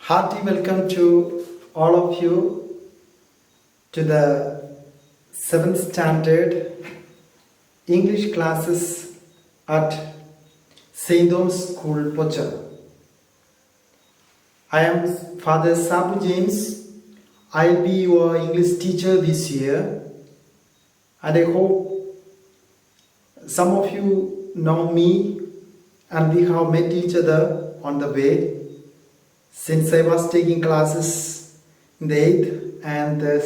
Hearty welcome to all of you to the 7th standard English classes at St. Thomas School, Pocha. I am Father Sabu James. I'll be your English teacher this year, and I hope some of you know me and we have met each other on the way since I was taking classes in the 8th and the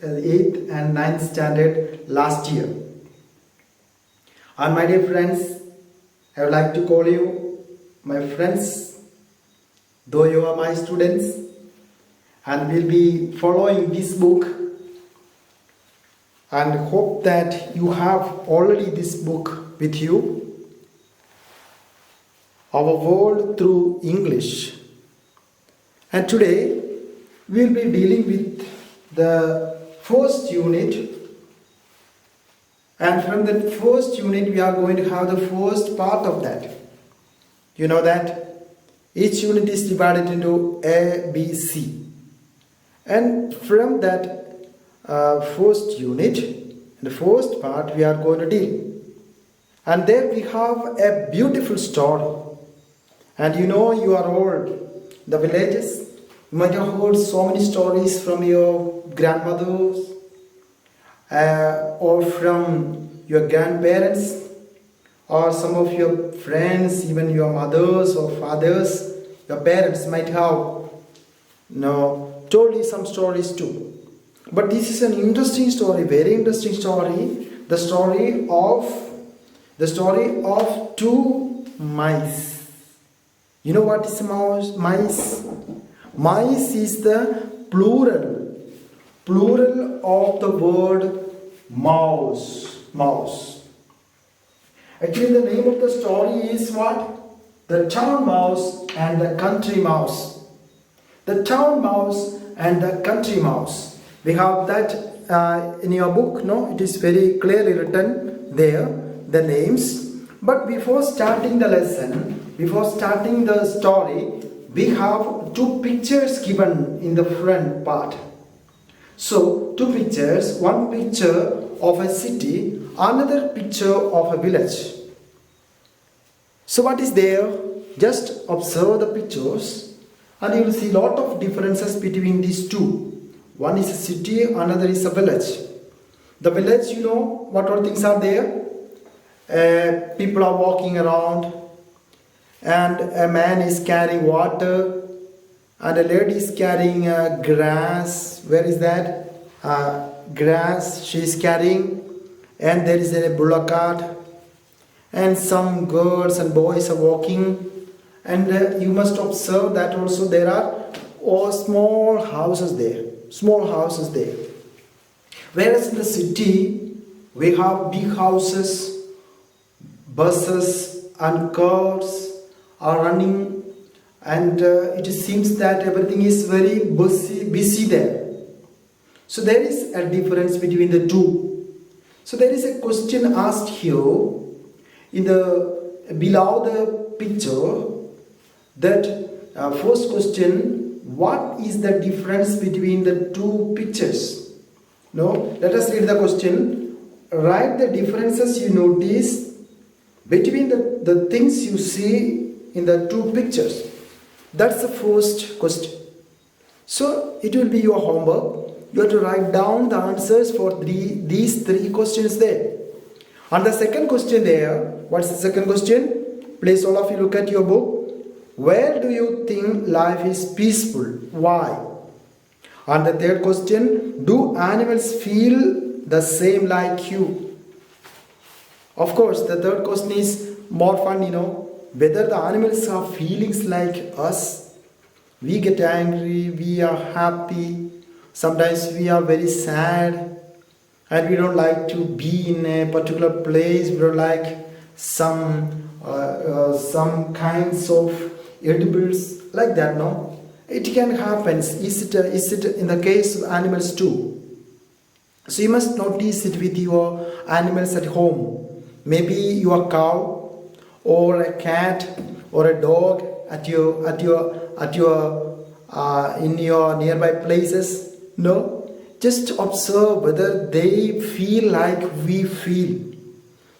8th and 9th standard last year. And my dear friends, I would like to call you my friends, though you are my students, and we'll be following this book and hope that you have already this book with you. Our World Through English. And today we'll be dealing with the first unit, and from the first unit we are going to have the first part of that. You know that each unit is divided into A, B, C, and from that first unit, the first part we are going to deal, and there we have a beautiful story. And you know, you are all the villages. You might have heard so many stories from your grandmothers or from your grandparents or some of your friends, even your mothers or fathers. Your parents might have told you some stories too. But this is an interesting story, very interesting story. The story of two mice. You know what is mouse? Mice? Mice is the plural of the word mouse. Mouse. Actually, the name of the story is what? The town mouse and the country mouse. The town mouse and the country mouse. We have that in your book, no? It is very clearly written there, the names. But before starting the lesson, before starting the story, we have two pictures given in the front part. So, two pictures, one picture of a city, another picture of a village. So what is there? Just observe the pictures and you will see a lot of differences between these two. One is a city, another is a village. The village, you know, what all things are there? People are walking around, and a man is carrying water, and a lady is carrying grass. Where is that? Grass she is carrying, and there is a bullock cart, and some girls and boys are walking, and you must observe that also there are small houses there. Whereas in the city we have big houses, buses and cars are running, and it seems that everything is very busy there. So there is a difference between the two. So there is a question asked here in the below the picture, that first question, what is the difference between the two pictures? No, let us read the question. Write the differences you notice between the things you see in the two pictures. That's the first question. So it will be your homework. You have to write down the answers for these three questions there. And the second question there, what's the second question? Please all of you look at your book. Where do you think life is peaceful? Why? And the third question, do animals feel the same like you? Of course, the third question is more fun, whether the animals have feelings like us. We get angry, we are happy, sometimes we are very sad, and we don't like to be in a particular place. We don't like some kinds of edibles like that, no? It can happen. Is it in the case of animals too? So you must notice it with your animals at home. Maybe your cow or a cat or a dog at your in your nearby places? No. Just observe whether they feel like we feel.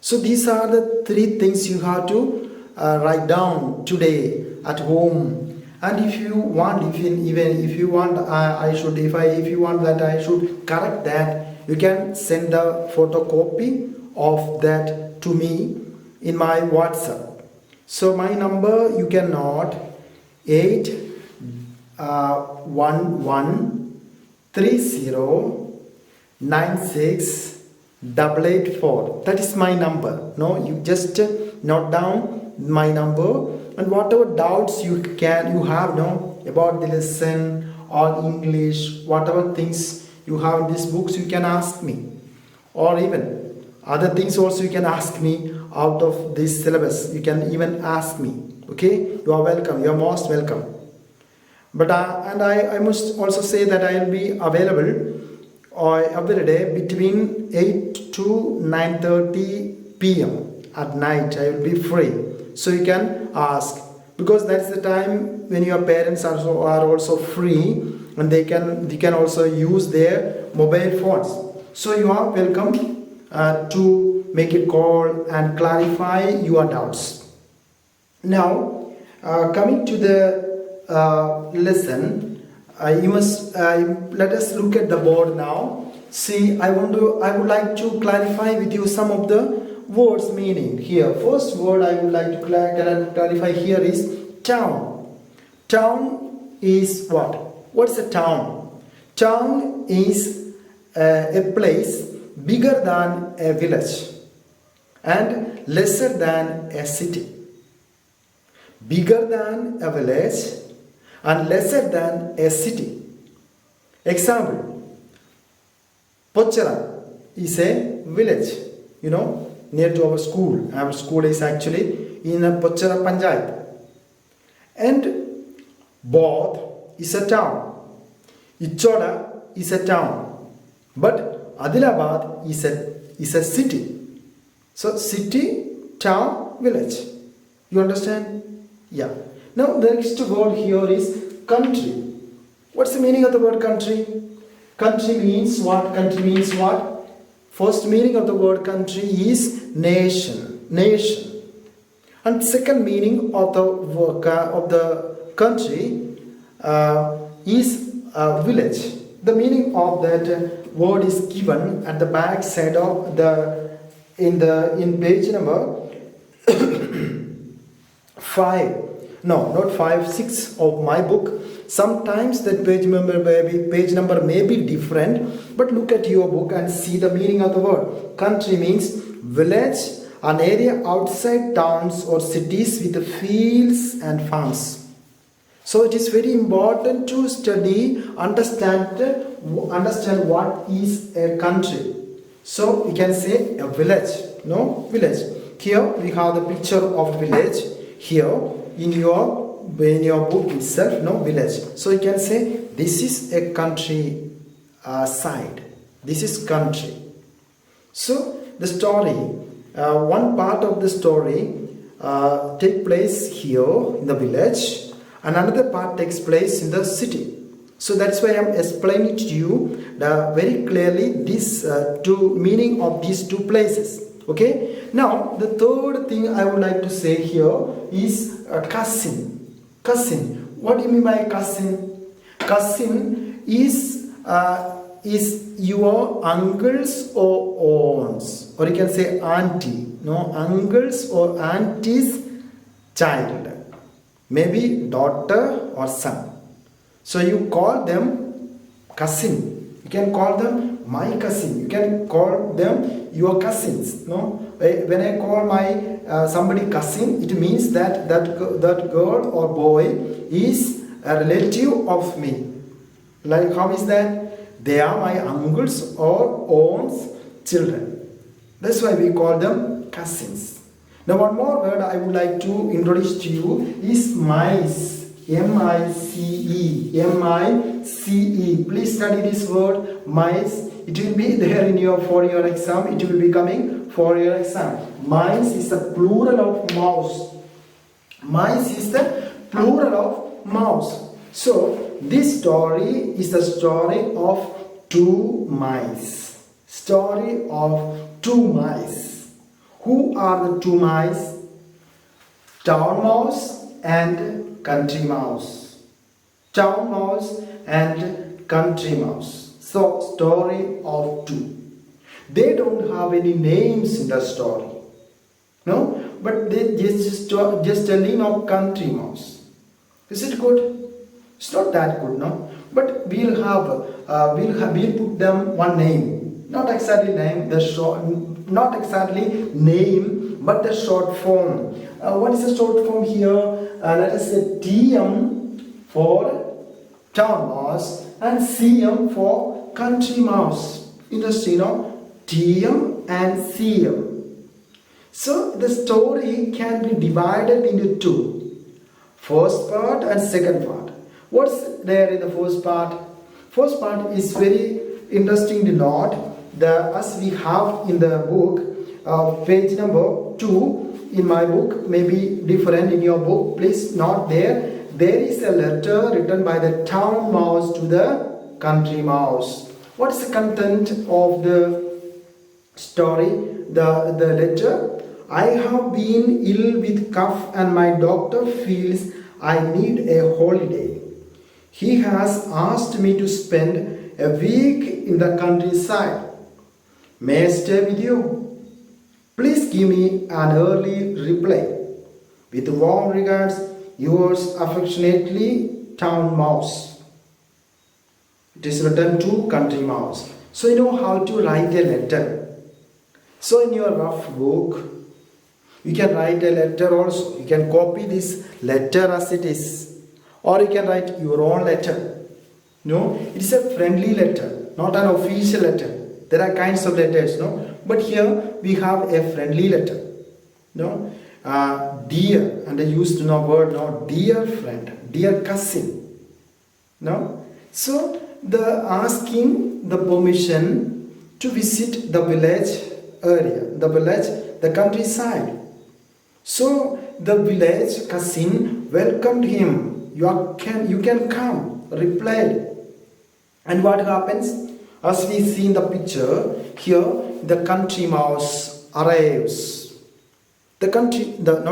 So these are the three things you have to write down today at home. And if you want, even if you want, if you want that I should correct that, you can send a photocopy of that to me in my WhatsApp. So my number you can note 81130968884. That is my number. No, you just note down my number, and whatever doubts you have about the lesson or English, whatever things you have in these books, you can ask me, or even other things also you can ask me out of this syllabus. You can even ask me. Okay, you are welcome. You are most welcome. But I must also say that I will be available every day between 8 to 9:30 p.m. at night. I will be free, so you can ask, because that's the time when your parents are also free, and they can also use their mobile phones. So you are welcome to make a call and clarify your doubts. Now, coming to the lesson, you must let us look at the board now. See, I would like to clarify with you some of the words meaning here. First word I would like to clarify here is town. Town is what? What's a town? Town is a place bigger than a village and lesser than a city. Bigger than a village and lesser than a city. Example, Pochara is a village, near to our school. Our school is actually in a Pochara Panchayat. And Bodh is a town. Ichoda is a town. But Adilabad is a city. So city, town, village. You understand? Yeah. Now the next word here is country. What's the meaning of the word country? Country means what? Country means what? First meaning of the word country is nation. Nation. And second meaning of the country is village. The meaning of that word is given at the back side of in page number 5. No, not 5, 6 of my book. Sometimes that page number may be different, but look at your book and see the meaning of the word. Country means village, an area outside towns or cities with fields and farms. So it is very important to study, understand what is a country. So we can say a village. No, village. Here we have the picture of village. Here in your book itself, no, village. So you can say this is a country side. This is country. So the story, one part of the story take place here in the village. Another part takes place in the city. So that's why I'm explaining to you very clearly this two meaning of these two places. Okay. Now the third thing I would like to say here is cousin. Cousin. What do you mean by cousin? Cousin is your uncles or aunts, or you can say auntie. No, uncles or auntie's child. Maybe daughter or son. So you call them cousin. You can call them my cousin. You can call them your cousins. No, when I call my somebody cousin, it means that girl or boy is a relative of me. Like how is that? They are my uncles or aunts' children. That's why we call them cousins. Now one more word I would like to introduce to you is mice. M-I-C-E. M-I-C-E. Please study this word, mice. It will be there for your exam. It will be coming for your exam. Mice is the plural of mouse. Mice is the plural of mouse. So this story is the story of two mice. Story of two mice. Who are the two mice? Town mouse and country mouse. Town mouse and country mouse. So, story of two. They don't have any names in the story. No? But they just telling of country mouse. Is it good? It's not that good, no? But we'll put them one name. Not exactly name, not exactly name, but the short form. What is the short form here? Let us say TM for town mouse and CM for country mouse. Interesting, no? TM and CM. So the story can be divided into two. First part and second part. What's there in the first part? First part is very interesting to note. As we have in the book, page number 2 in my book, may be different in your book. Please note there. There is a letter written by the town mouse to the country mouse. What is the content of the story? The letter. I have been ill with cough and my doctor feels I need a holiday. He has asked me to spend a week in the countryside. May I stay with you? Please give me an early reply. With warm regards, yours affectionately, Town Mouse. It is written to country mouse. So you know how to write a letter. So in your rough book, you can write a letter also. You can copy this letter as it is. Or you can write your own letter. No, it is a friendly letter, not an official letter. There are kinds of letters, no. But here we have a friendly letter. No, dear, and I used no word, no, dear friend, dear cousin. No, so the asking the permission to visit the village area, the countryside. So the village cousin welcomed him. You can come, replied. And what happens? As we see in the picture, here the country mouse arrives. Not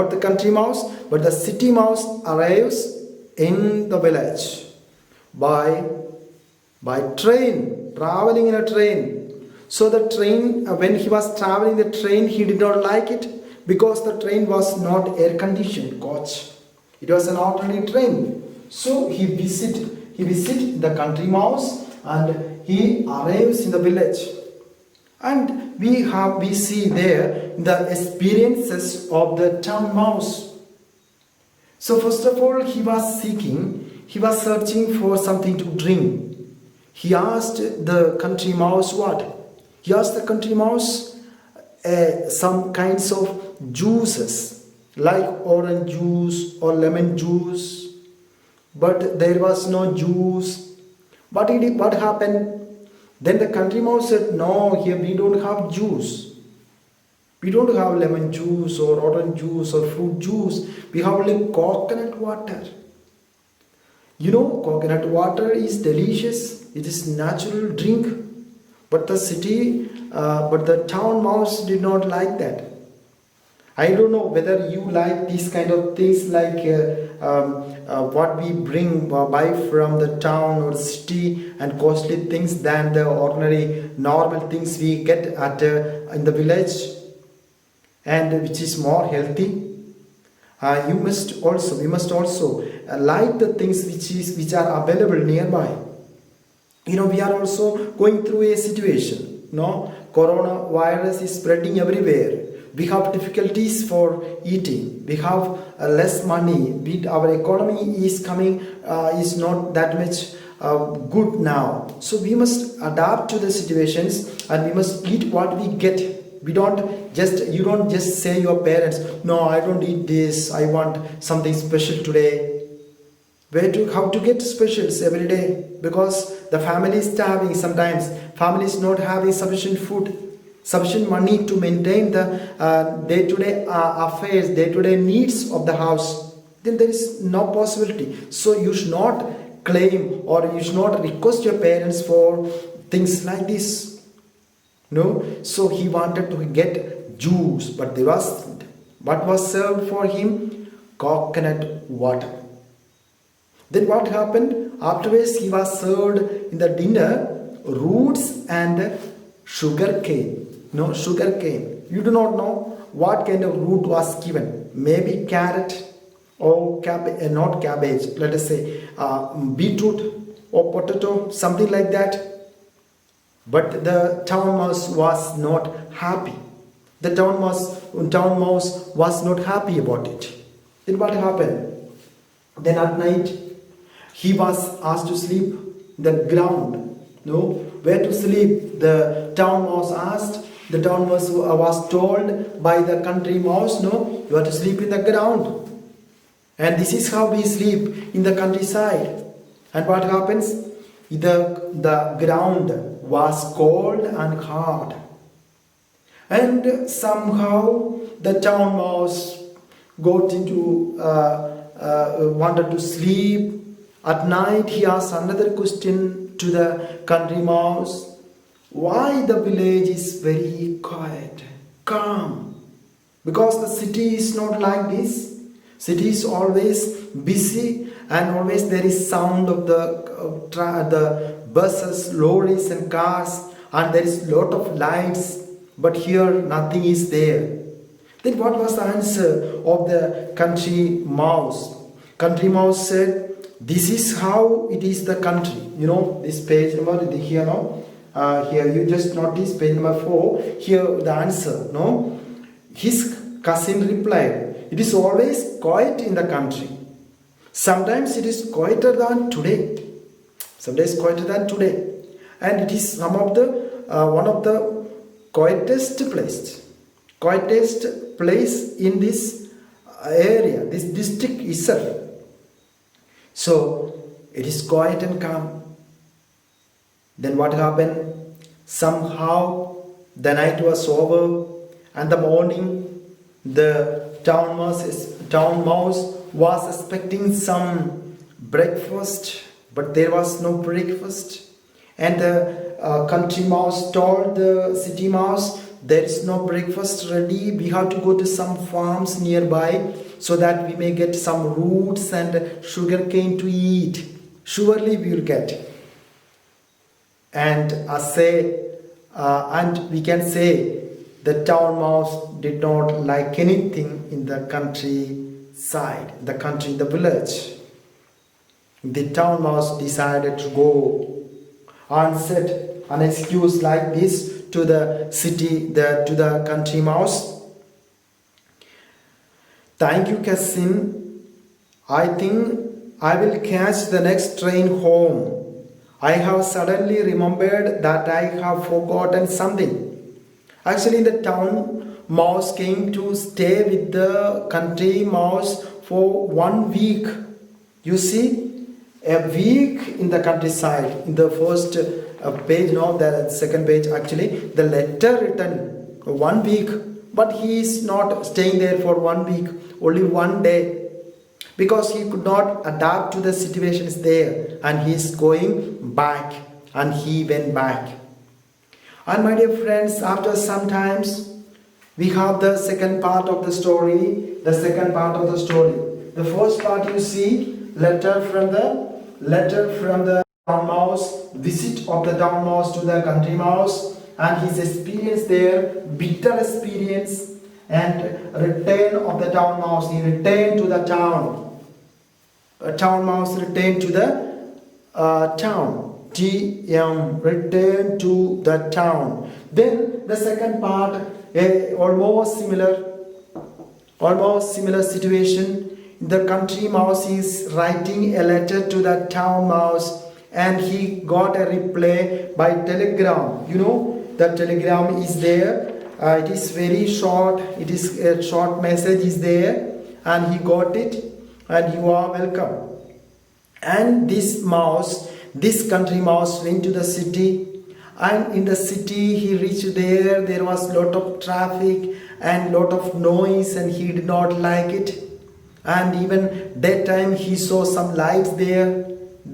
the country mouse, but the city mouse arrives in the village by train, traveling in a train. So the train, when he was traveling the train, he did not like it. Because the train was not air-conditioned coach. It was an ordinary train. So he visit the country mouse and he arrives in the village. And we see there the experiences of the town mouse. So first of all, he was searching for something to drink. He asked the country mouse what? He asked the country mouse some kinds of juices like orange juice or lemon juice, but there was no juice. What happened? Then the country mouse said, no, here we don't have juice. We don't have lemon juice or orange juice or fruit juice. We have only coconut water. You know, coconut water is delicious. It is natural drink. But the town mouse did not like that. I don't know whether you like these kind of things like what we buy from the town or city and costly things than the ordinary normal things we get in the village, and which is more healthy. We must also like the things which are available nearby. You know, we are also going through a situation. No, coronavirus is spreading everywhere. We have difficulties for eating. We have less money. Our economy is not that much good now. So we must adapt to the situations and we must eat what we get. You don't just say your parents, no, I don't eat this. I want something special today. How to get specials every day? Because the family is starving sometimes. Family is not having sufficient food, sufficient money to maintain the day-to-day affairs, day-to-day needs of the house. Then there is no possibility. So you should not claim or you should not request your parents for things like this. No, so he wanted to get juice, but there was what was served for him? Coconut water. Then what happened? Afterwards, he was served in the dinner roots and sugar cane. No, sugar cane. You do not know what kind of root was given. Maybe carrot or not cabbage. Let us say beetroot or potato, something like that. But the town mouse was not happy. The town mouse was not happy about it. Then what happened? Then at night, he was asked to sleep the ground. No, where to sleep? The town mouse asked. The town mouse was told by the country mouse, no, you have to sleep in the ground. And this is how we sleep in the countryside. And what happens? The ground was cold and hard. And somehow the town mouse got into wanted to sleep. At night he asked another question to the country mouse. Why the village is very quiet, calm? Because the city is not like this. City is always busy and always there is sound of the buses, lorries and cars, and there is lot of lights. But here nothing is there. Then what was the answer of the country mouse? Country mouse said, this is how it is the country. You know, this page number here now. Here you just notice page number 4. Here the answer. No, his cousin replied, it is always quiet in the country. Sometimes it is quieter than today. Sometimes quieter than today. And it is one of the quietest place in this area, this district itself. So it is quiet and calm. Then what happened? Somehow the night was over and the morning the town mouse was expecting some breakfast, but there was no breakfast. And the country mouse told the city mouse, there is no breakfast ready, we have to go to some farms nearby so that we may get some roots and sugar cane to eat. Surely we will get. And we can say the town mouse did not like anything in the countryside, the village. The town mouse decided to go and said an excuse like this to the to the country mouse. Thank you, cousin. I think I will catch the next train home. I have suddenly remembered that I have forgotten something. Actually, the town mouse came to stay with the country mouse for 1 week. You see, a week in the countryside. In the first page, no, the second page actually, the letter written 1 week. But he is not staying there for 1 week, only 1 day. Because he could not adapt to the situations there, and he is going back, and he went back. And my dear friends, after some times we have the second part of the story. The first part, you see, letter from the town mouse, visit of the town mouse to the country mouse, and his experience there, bitter experience, and return of the town mouse. He returned to the town. A town mouse returned to the town. Returned to the town. Then the second part, almost similar situation. The country mouse is writing a letter to the town mouse, and he got a reply by telegram. You know, the telegram is there. It is very short. It is a short message is there, and he got it. And you are welcome. And this country mouse went to the city, and in the city he reached there. There was lot of traffic and lot of noise, and he did not like it. And even that time he saw some lights there.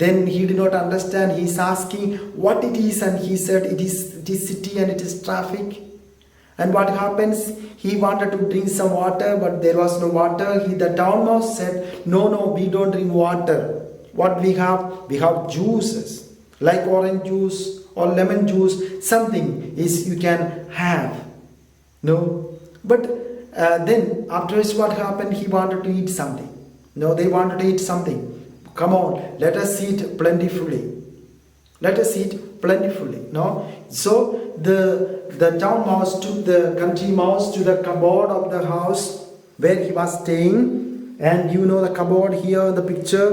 Then he did not understand. He's asking what it is, and he said it is city and it is traffic. And what happens? He wanted to drink some water, but there was no water. The town mouse said, no, we don't drink water. What we have? We have juices, like orange juice or lemon juice. Something is you can have. No, but then afterwards, what happened? He wanted to eat something. No, they wanted to eat something. Come on, let us eat plentifully. Let us eat plentifully. No, so the town mouse took the country mouse to the cupboard of the house where he was staying, and you know the cupboard here in the picture.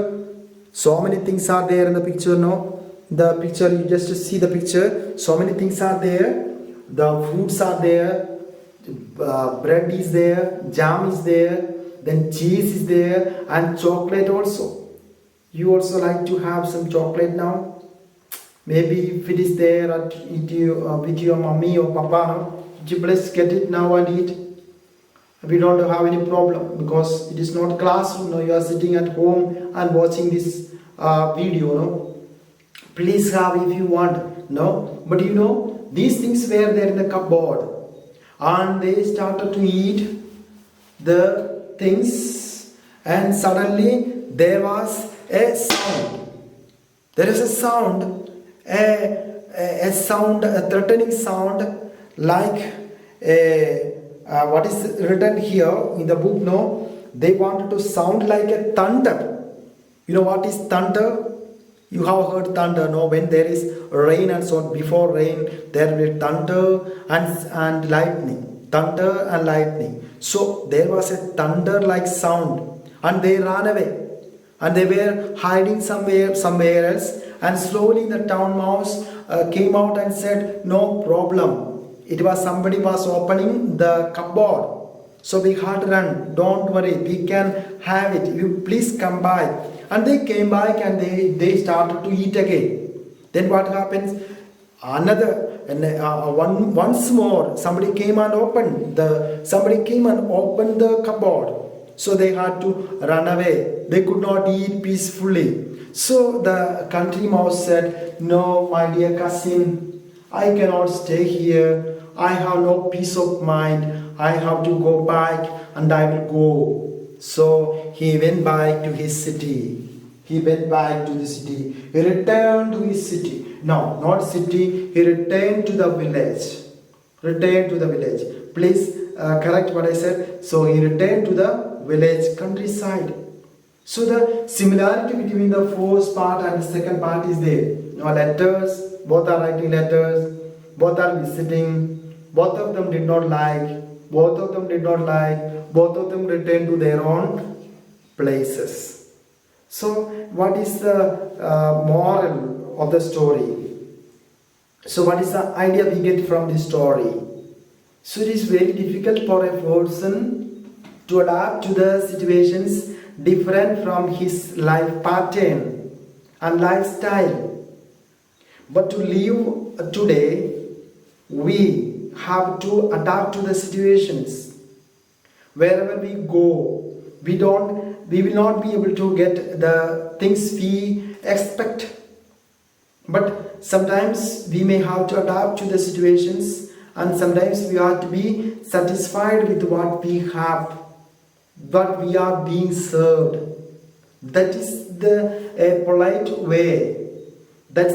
So many things are there in the picture. No, the picture, you just see the picture. So many things are there. The fruits are there. Bread is there, jam is there, then cheese is there, and chocolate also. You also like to have some chocolate now? Maybe if it is there with your mommy or papa, no? You please get it now and eat. We don't have any problem because it is not classroom. No, you are sitting at home and watching this video. No, please have if you want. No, but you know these things were there in the cupboard. And they started to eat the things, and suddenly there was a sound. There is a sound, a sound, a threatening sound, like what is written here in the book. No, they wanted to sound like a thunder. You know what is thunder? You have heard thunder, no? When there is rain and so on, before rain, there will be thunder and lightning. Thunder and lightning. So there was a thunder-like sound, and they ran away, and they were hiding somewhere else. And slowly the town mouse came out and said, "No problem. It was somebody was opening the cupboard. So we had to run. Don't worry, we can have it. You please come by." And they came back and they started to eat again. Then what happens? Once more somebody came and opened the cupboard. So they had to run away. They could not eat peacefully. So the country mouse said, "No, my dear cousin, I cannot stay here. I have no peace of mind. I have to go back, and I will go." So he went back to his city. He went back to the city. He returned to his city. No, not city. He returned to the village. Returned to the village. Please correct what I said. So he returned to the village, countryside. So the similarity between the first part and the second part is there. Now letters, both are writing letters. Both are visiting. Both of them did not like. Both of them did not like. Both of them returned to their own places. So what is the moral of the story? So what is the idea we get from this story? So it is very difficult for a person to adapt to the situations different from his life pattern and lifestyle. But to live today, we have to adapt to the situations. Wherever we go, we will not be able to get the things we expect. But sometimes we may have to adapt to the situations, and sometimes we have to be satisfied with what we have, what we are being served. That is a polite way. That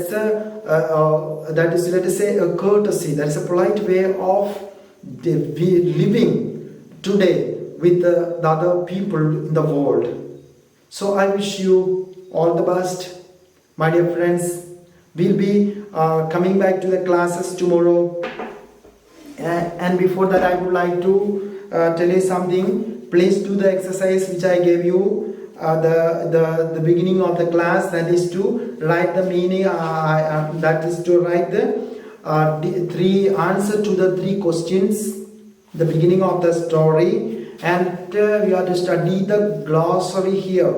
is, let us say, a courtesy. That is a polite way of living today with the other people in the world. So I wish you all the best, my dear friends. We'll be coming back to the classes tomorrow. And before that, I would like to tell you something. Please do the exercise which I gave you the beginning of the class. That is to write the meaning. That is to write the three answer to the three questions. The beginning of the story. And we have to study the glossary here.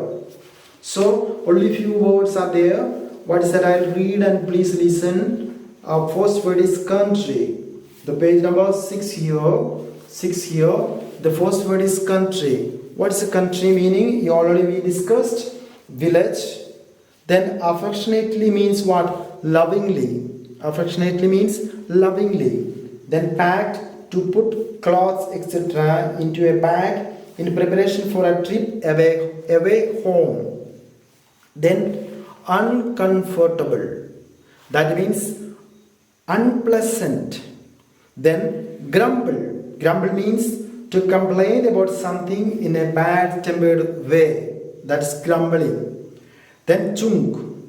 So only few words are there. What is that? I'll read and please listen. First word is country. The page number 6 here. 6 here. The first word is country. What is a country meaning? We discussed. Village. Then affectionately means what? Lovingly. Affectionately means lovingly. Then packed, to put clothes etc. into a bag in preparation for a trip away home. Then uncomfortable. That means unpleasant. Then grumble. Grumble means to complain about something in a bad tempered way. That's grumbling. Then chung.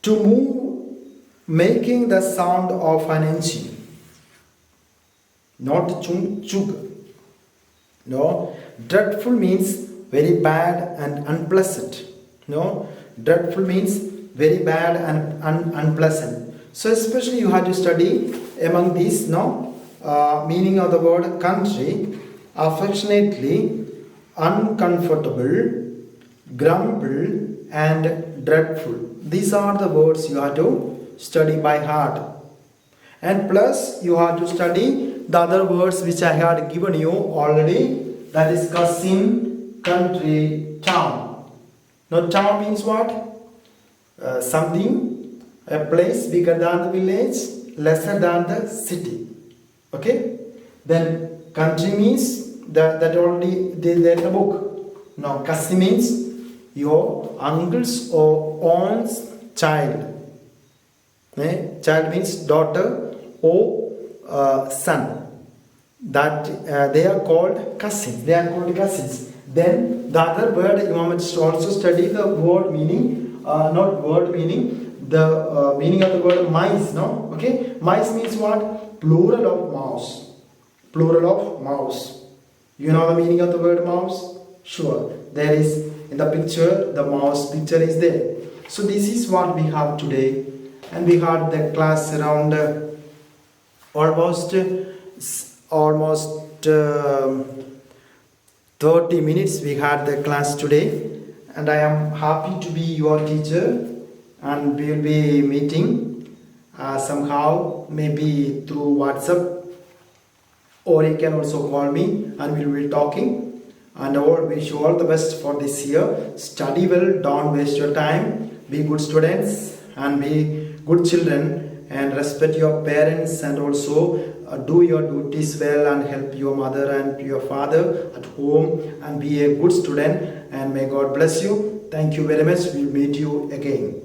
To move, making the sound of an engine. Not chung, chug. No. Dreadful means very bad and unpleasant. No. Dreadful means very bad and unpleasant. So especially you have to study among these meaning of the word country: affectionately, uncomfortable, grumble, and dreadful. These are the words you have to study by heart. And plus you have to study the other words which I had given you already. That is cousin, country, town. Now town means what? Something, a place bigger than the village, lesser than the city. Okay? Then country means that already there in the book. Now cousin means your uncle's or aunt's child. Child means daughter or son. That they are called cousins. Then the other word you must also study the word meaning, not word meaning, the meaning of the word mice. No, okay. Mice means what? Plural of mouse. Plural of mouse. You know the meaning of the word mouse? Sure. There is in the picture, the mouse picture is there. So this is what we have today, and we had the class around almost 30 minutes. We had the class today, and I am happy to be your teacher, and we will be meeting somehow, maybe through WhatsApp, or you can also call me and we will be talking. And I wish you all the best for this year. Study well, don't waste your time, be good students and be good children, and respect your parents, and also do your duties well and help your mother and your father at home, and be a good student, and may God bless you. Thank you very much. We'll meet you again.